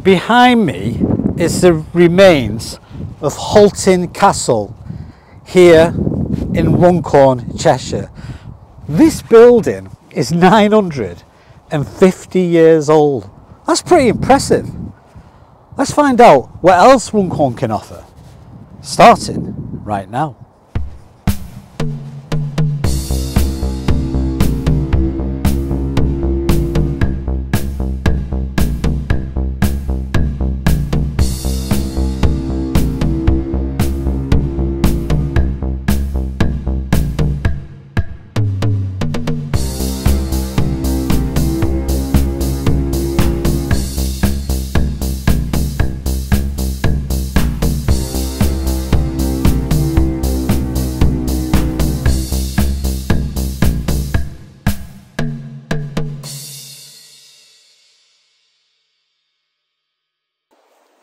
Behind me is the remains of Hulton Castle here in Runcorn, Cheshire. This building is 950 years old. That's pretty impressive. Let's find out what else Runcorn can offer, starting right now.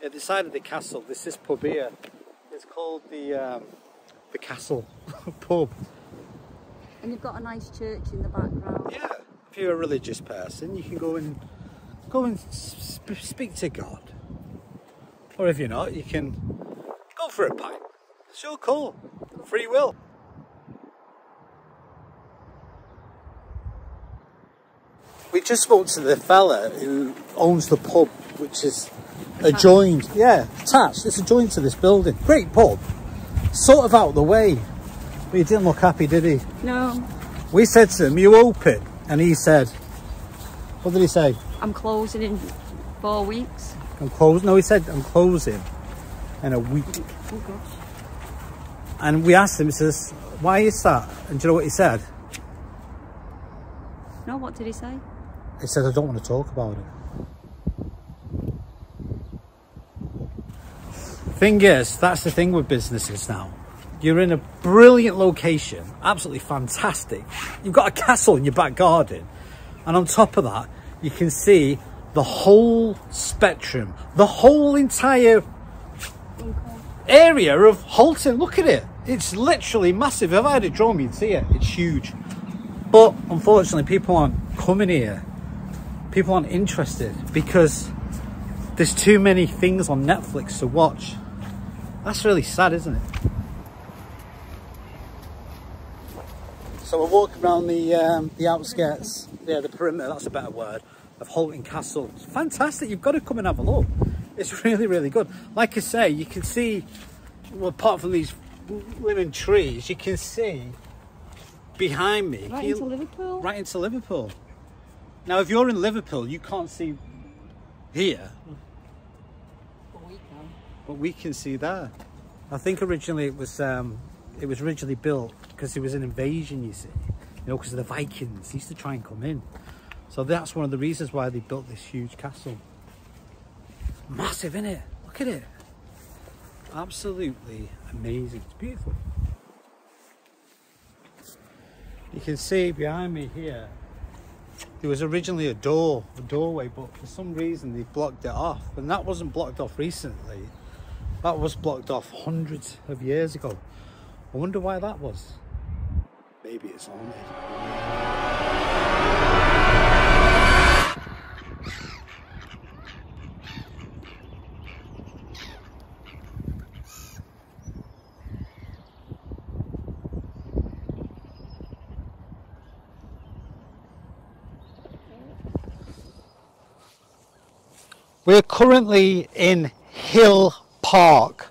At the side of the castle, there's this pub here. It's called the Castle Pub. And you've got a nice church in the background. Yeah, if you're a religious person, you can go and speak to God. Or if you're not, you can go for a pint. It's your call. Free will. We just spoke to the fella who owns the pub, which is adjoined, yeah, attached. It's adjoined to this building. Great pub. Sort of out of the way. But he didn't look happy, did he? No. We said to him, you open? And he said, what did he say? I'm closing in 4 weeks. I'm closing? No, he said, I'm closing in a week. Oh gosh. And we asked him, he says, why is that? And do you know what he said? No, what did he say? He said, I don't want to talk about it. Thing is, that's the thing with businesses now. You're in a brilliant location, absolutely fantastic. You've got a castle in your back garden. And on top of that, you can see the whole spectrum, the whole entire area of Hulton. Look at it. It's literally massive. If I had a drone, you'd see it. It's huge. But unfortunately, people aren't coming here. People aren't interested because there's too many things on Netflix to watch. That's really sad, isn't it? So we're walking around the outskirts, yeah, the perimeter, that's a better word, of Hulton Castle. It's fantastic, you've got to come and have a look. It's really, really good. Like I say, you can see, well, apart from these living trees, you can see behind me. Right into Liverpool? Right into Liverpool. Now, if you're in Liverpool, you can't see here. But we can see there. I think originally it was originally built because there was an invasion, you see, you know, because of the Vikings used to try and come in. So that's one of the reasons why they built this huge castle. Massive, isn't it? Look at it. Absolutely amazing. It's beautiful. You can see behind me here, there was originally a doorway, but for some reason they blocked it off. And that wasn't blocked off recently. That was blocked off hundreds of years ago. I wonder why that was. Maybe it's haunted. We're currently in Hill Park,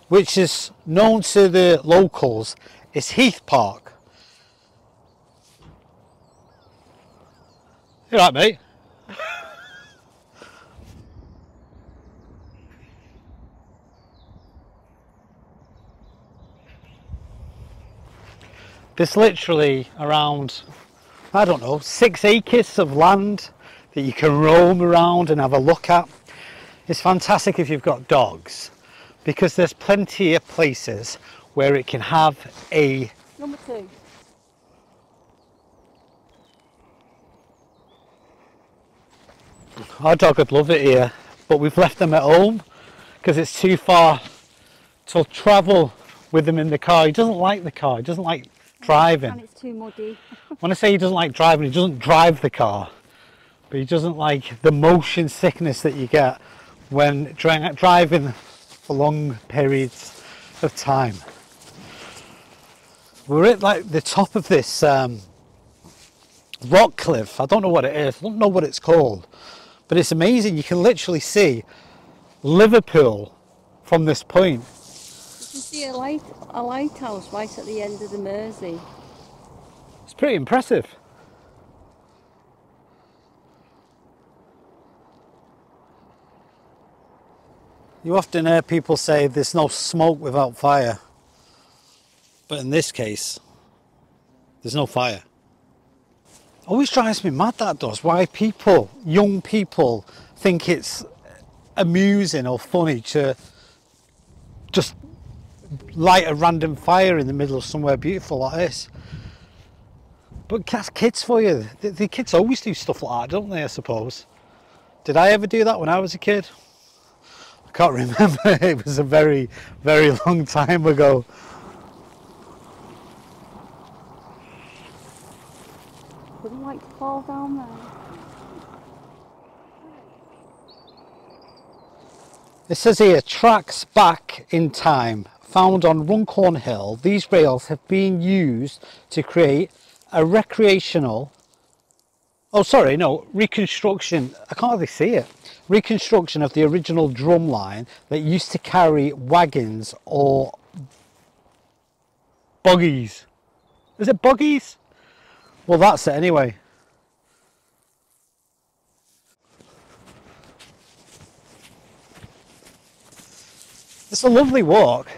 which is known to the locals as Heath Park. You right, mate? There's literally around, I don't know, 6 acres of land that you can roam around and have a look at. It's fantastic if you've got dogs, because there's plenty of places where it can have a... Number 2. Our dog would love it here, but we've left them at home because it's too far to travel with them in the car. He doesn't like the car, he doesn't like driving. And it's too muddy. When I say he doesn't like driving, he doesn't drive the car, but he doesn't like the motion sickness that you get when driving for long periods of time. We're at like the top of this rock cliff. I don't know what it is, I don't know what it's called, but it's amazing. You can literally see Liverpool from this point. You can see a lighthouse right at the end of the Mersey. It's pretty impressive. You often hear people say there's no smoke without fire, but in this case there's no fire. Always drives me mad, that does, why people, young people, think it's amusing or funny to just light a random fire in the middle of somewhere beautiful like this. But that's kids for you. The kids always do stuff like that, don't they, I suppose? Did I ever do that when I was a kid? I can't remember. It was a very, very long time ago. Wouldn't like to fall down there. It says here, tracks back in time, found on Runcorn Hill. These rails have been used to create a reconstruction, I can't really see it, reconstruction of the original drum line that used to carry wagons or buggies. Is it buggies? Well, that's it anyway. It's a lovely walk.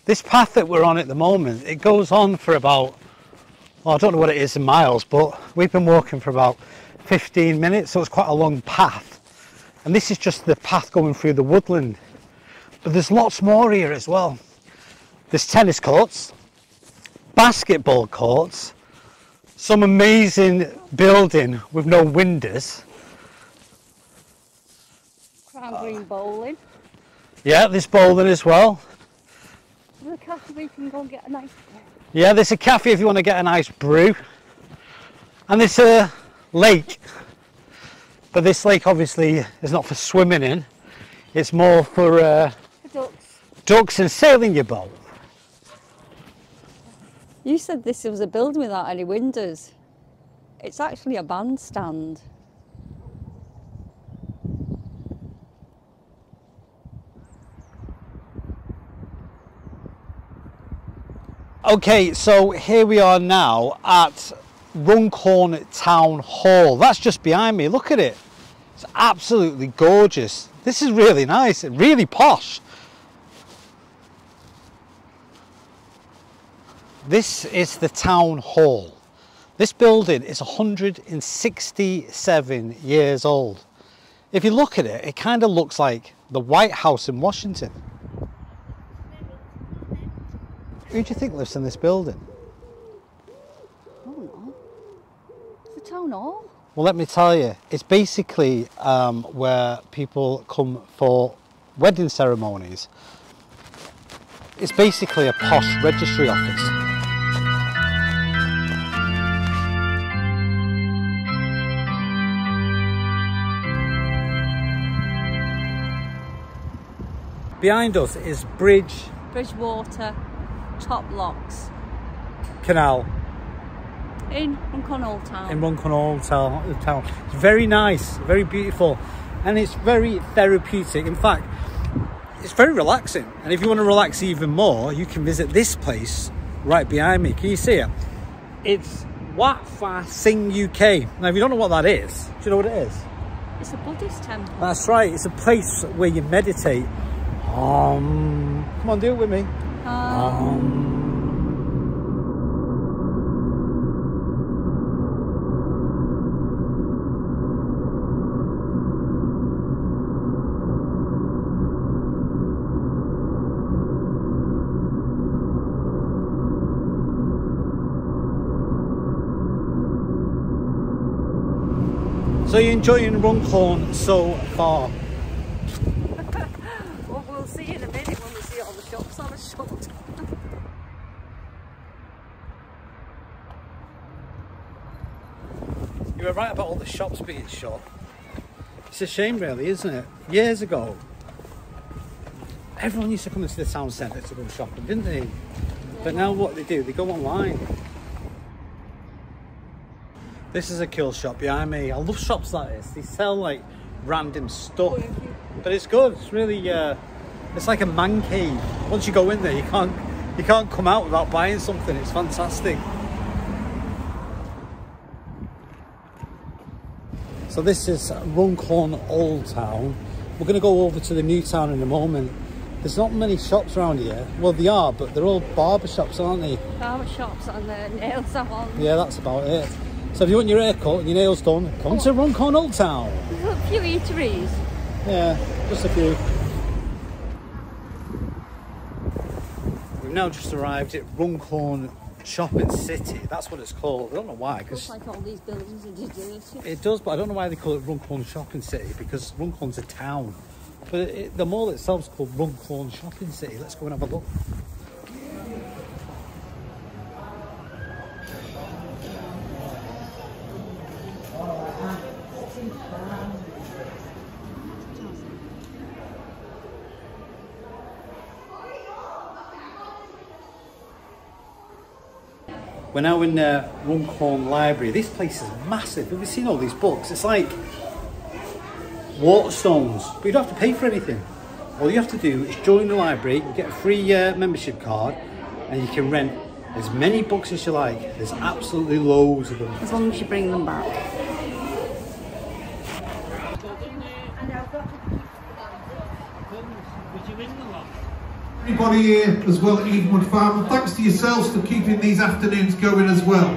This path that we're on at the moment, it goes on for about, well, I don't know what it is in miles, but we've been walking for about 15 minutes, so it's quite a long path. And this is just the path going through the woodland. But there's lots more here as well. There's tennis courts, basketball courts, some amazing building with no windows. Crown Green bowling. Yeah, there's bowling as well. There's a cafe where you can go and get a nice brew. Yeah, there's a cafe if you want to get a nice brew. And there's a lake. But this lake obviously is not for swimming in. It's more for ducks and sailing your boat. You said this was a building without any windows. It's actually a bandstand. Okay, so here we are now at Runcorn Town Hall. That's just behind me. Look at it. It's absolutely gorgeous. This is really nice, really posh. This is the town hall. This building is 167 years old. If you look at it, it kind of looks like the White House in Washington. Who do you think lives in this building? I don't know. It's the town hall. Well, let me tell you, it's basically where people come for wedding ceremonies. It's basically a posh registry office. Behind us is Bridgewater Top Locks. Canal. In Runcorn Old Town. In Runcorn Old Town. It's very nice, very beautiful, and it's very therapeutic. In fact, it's very relaxing. And if you want to relax even more, you can visit this place right behind me. Can you see it? It's Wat Phra Sing UK. Now, if you don't know what that is, do you know what it is? It's a Buddhist temple. That's right. It's a place where you meditate. Come on, do it with me. So you're enjoying Runcorn so far? Well, we'll see in a minute when we see all the shops are shut. You were right about all the shops being shut. It's a shame really, isn't it? Years ago, everyone used to come into the town centre to go shopping, didn't they? But now what they do, they go online. This is a cool shop behind me. I love shops like this. They sell like random stuff, but it's good. It's really, it's like a man cave. Once you go in there, you can't come out without buying something. It's fantastic. So this is Runcorn Old Town. We're going to go over to the new town in a moment. There's not many shops around here. Well, they are, but they're all barber shops, aren't they? Barber shops and the nail salons. Yeah, that's about it. So if you want your hair cut and your nails done, come to Runcorn Old Town. There's a few eateries. Yeah, just a few. We've now just arrived at Runcorn Shopping City. That's what it's called. I don't know why. Looks like all these buildings are deserted. It does, but I don't know why they call it Runcorn Shopping City, because Runcorn's a town. But the mall itself is called Runcorn Shopping City. Let's go and have a look. We're now in the Runcorn Library. This place is massive. Have you seen all these books? It's like Waterstones, but you don't have to pay for anything. All you have to do is join the library, get a free membership card, and you can rent as many books as you like. There's absolutely loads of them. As long as you bring them back. Everybody here as well at Evenwood Farm, and thanks to yourselves for keeping these afternoons going as well.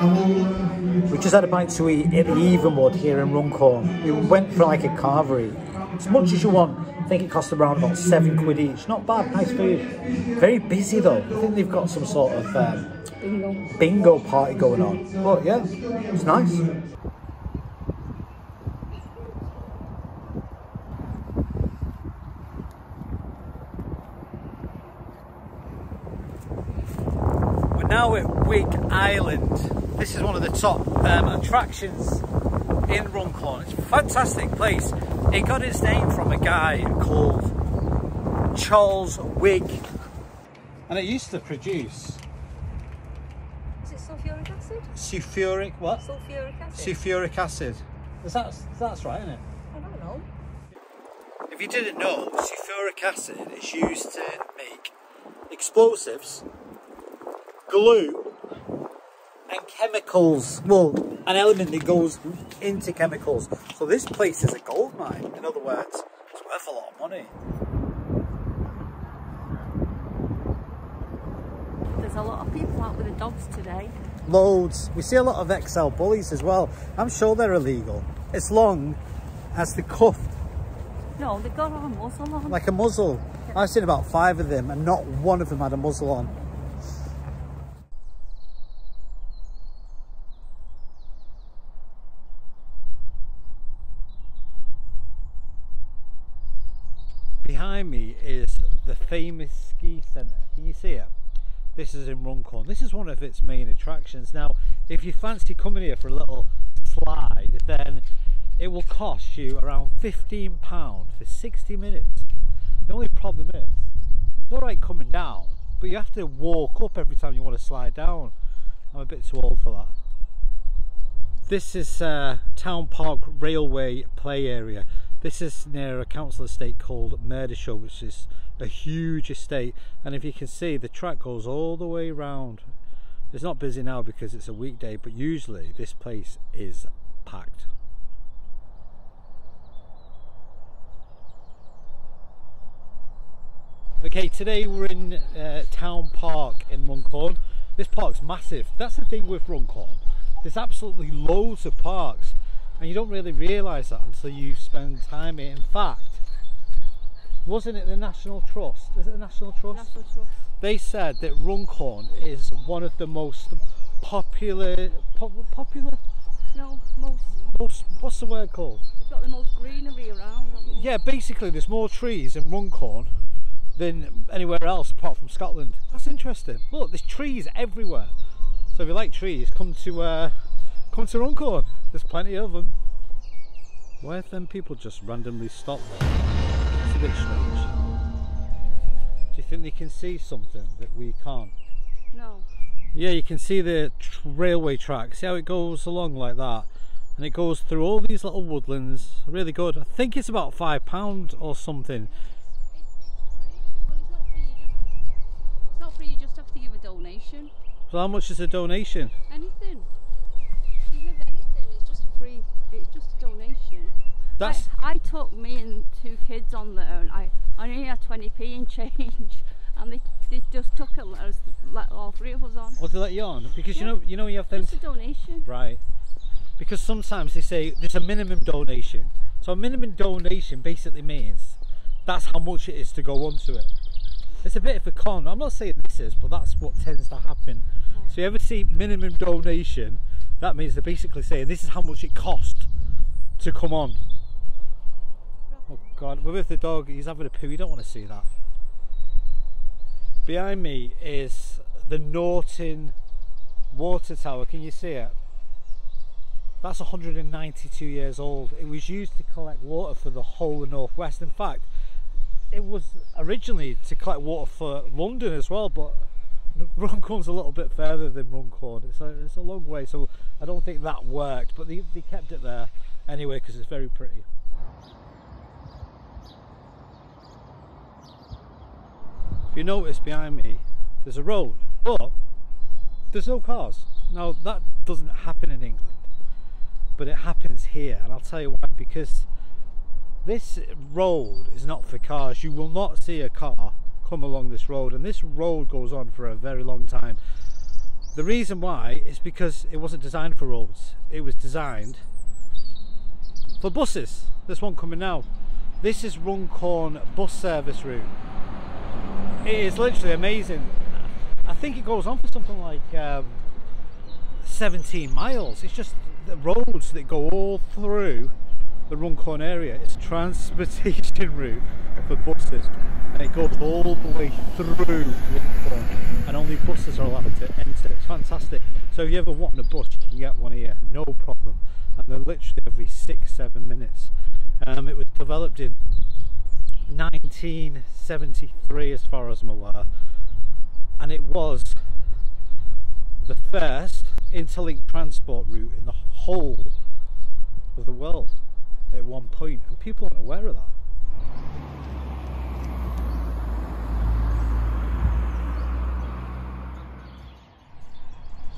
And we just had a bite to eat at the Evenwood here in Runcorn. We went for like a carvery. As much as you want. I think it cost around about £7 each. Not bad, nice food. Very busy though. I think they've got some sort of bingo party going on. But yeah, it's nice. We're now at Wig Island. This is one of the top attractions in Runcorn. It's a fantastic place. It got its name from a guy called Charles Wig, and it used to produce. Is it sulfuric acid? Sulfuric what? Sulfuric acid. Sulfuric acid. That's right, isn't it? I don't know. If you didn't know, sulfuric acid is used to make explosives, glue, and chemicals. Well, an element that goes into chemicals. So this place is a gold mine. In other words, it's worth a lot of money. There's a lot of people out with the dogs today. Loads. We see a lot of XL bullies as well. I'm sure they're illegal. As long as they're cuffed. No, they've got a muzzle on. Like a muzzle. I've seen about 5 of them and not one of them had a muzzle on. Behind me is the famous ski centre. Can you see it? This is in Runcorn. This is one of its main attractions. Now, if you fancy coming here for a little slide, then it will cost you around £15 for 60 minutes. The only problem is, it's alright coming down, but you have to walk up every time you want to slide down. I'm a bit too old for that. This is Town Park Railway play area. This is near a council estate called Murdershow, which is a huge estate, and if you can see, the track goes all the way around. It's not busy now because it's a weekday, but usually this place is packed. Okay, today we're in Town Park in Runcorn. This park's massive. That's the thing with Runcorn. There's absolutely loads of parks, and you don't really realise that until you spend time here. In fact, wasn't it the National Trust? Is it the National Trust? National Trust. They said that Runcorn is one of the most popular. No, most. What's the word called? It's got the most greenery around. Yeah, basically there's more trees in Runcorn than anywhere else apart from Scotland. That's interesting. Look, there's trees everywhere. So if you like trees, come to Runcorn. There's plenty of them. Why have them people just randomly stopped there? It's a bit strange. Do you think they can see something that we can't? No. Yeah, you can see the railway track. See how it goes along like that? And it goes through all these little woodlands. Really good. I think it's about £5 or something. It's not free, you just have to give a donation. So how much is a donation? Anything. You give anything, it's just a donation. That's... I took me and 2 kids on there, and I only had 20p in change, and they just took it, let all 3 of us on. What, they let you on? Because yeah. you know you have them... Just a donation. Right. Because sometimes they say there's a minimum donation. So a minimum donation basically means that's how much it is to go onto it. It's a bit of a con. I'm not saying this is, but that's what tends to happen. Oh. So you ever see minimum donation, that means they're basically saying this is how much it cost to come on. Oh God, we're with the dog, he's having a poo, you don't want to see that. Behind me is the Norton water tower, can you see it? That's 192 years old. It was used to collect water for the whole of North West. In fact, it was originally to collect water for London as well, but Runcorn's a little bit further than Runcorn. It's a long way, so I don't think that worked, but they kept it there anyway because it's very pretty. If you notice behind me, there's a road, but there's no cars. Now that doesn't happen in England, but it happens here, and I'll tell you why. Because this road is not for cars. You will not see a car come along this road, and this road goes on for a very long time. The reason why is because it wasn't designed for roads. It was designed for buses. This one coming now. This is Runcorn bus service route. It is literally amazing. I think it goes on for something like 17 miles. It's just the roads that go all through the Runcorn area. It's a transportation route for buses, and it goes all the way through Runcorn, and only buses are allowed to enter. It's fantastic. So if you ever want a bus, you can get one here, no problem. And they're literally every 6-7 minutes. It was developed in 1973 as far as I'm aware, and it was the first interlinked transport route in the whole of the world at one point, and people aren't aware of that.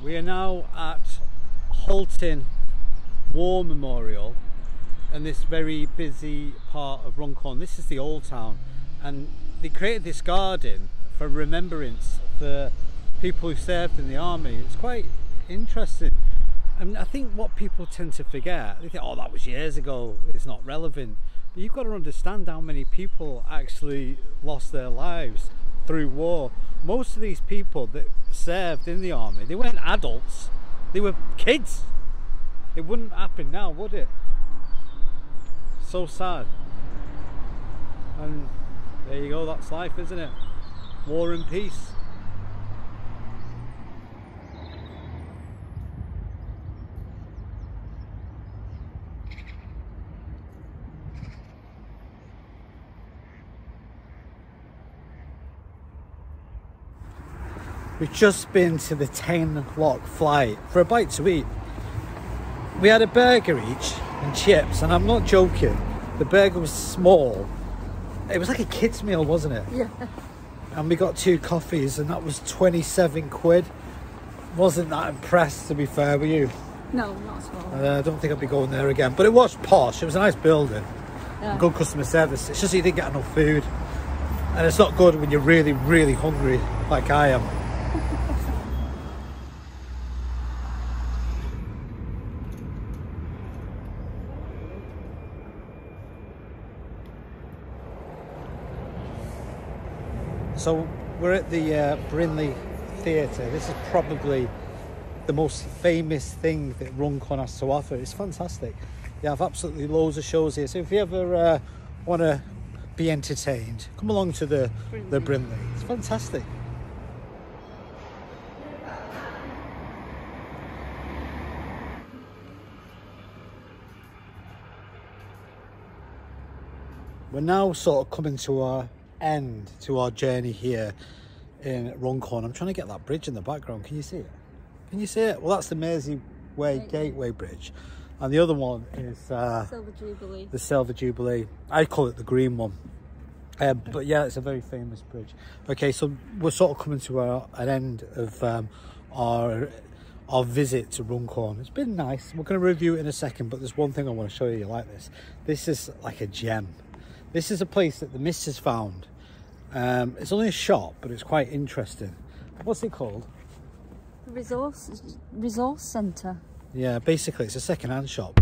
We are now at Halton War Memorial in this very busy part of Runcorn. This is the old town, and they created this garden for remembrance for people who served in the army. It's quite interesting. And I think what people tend to forget, they think, oh, that was years ago, it's not relevant. But you've got to understand how many people actually lost their lives through war. Most of these people that served in the army, they weren't adults, they were kids. It wouldn't happen now, would it? So sad. And there you go, that's life, isn't it? War and peace. We've just been to the 10 o'clock flight for a bite to eat. We had a burger each and chips, and I'm not joking, the burger was small. It was like a kid's meal, wasn't it? Yeah. And we got 2 coffees, and that was 27 quid. Wasn't that impressed, to be fair, were you? No, not at all. I don't think I'd be going there again, but it was posh. It was a nice building. Yeah. Good customer service. It's just you didn't get enough food, and it's not good when you're really, really hungry like I am. So we're at the Brindley Theatre. This is probably the most famous thing that Runcorn has to offer. It's fantastic. They have absolutely loads of shows here. So if you ever want to be entertained, come along to the Brindley. It's fantastic. we're now sort of coming to our end to our journey here in Runcorn. I'm trying to get that bridge in the background. Can you see it? Can you see it? Well, that's the Mersey Gateway Bridge, and the other one is Silver Jubilee. The Silver Jubilee. I call it the green one. But yeah, it's a very famous bridge. Okay, so we're sort of coming to an end of our visit to Runcorn. It's been nice. We're going to review it in a second, but there's one thing I want to show you like this. This is like a gem. This is a place that the missus found. It's only a shop, but it's quite interesting. What's it called? The Resource Centre. Yeah, basically it's a second-hand shop.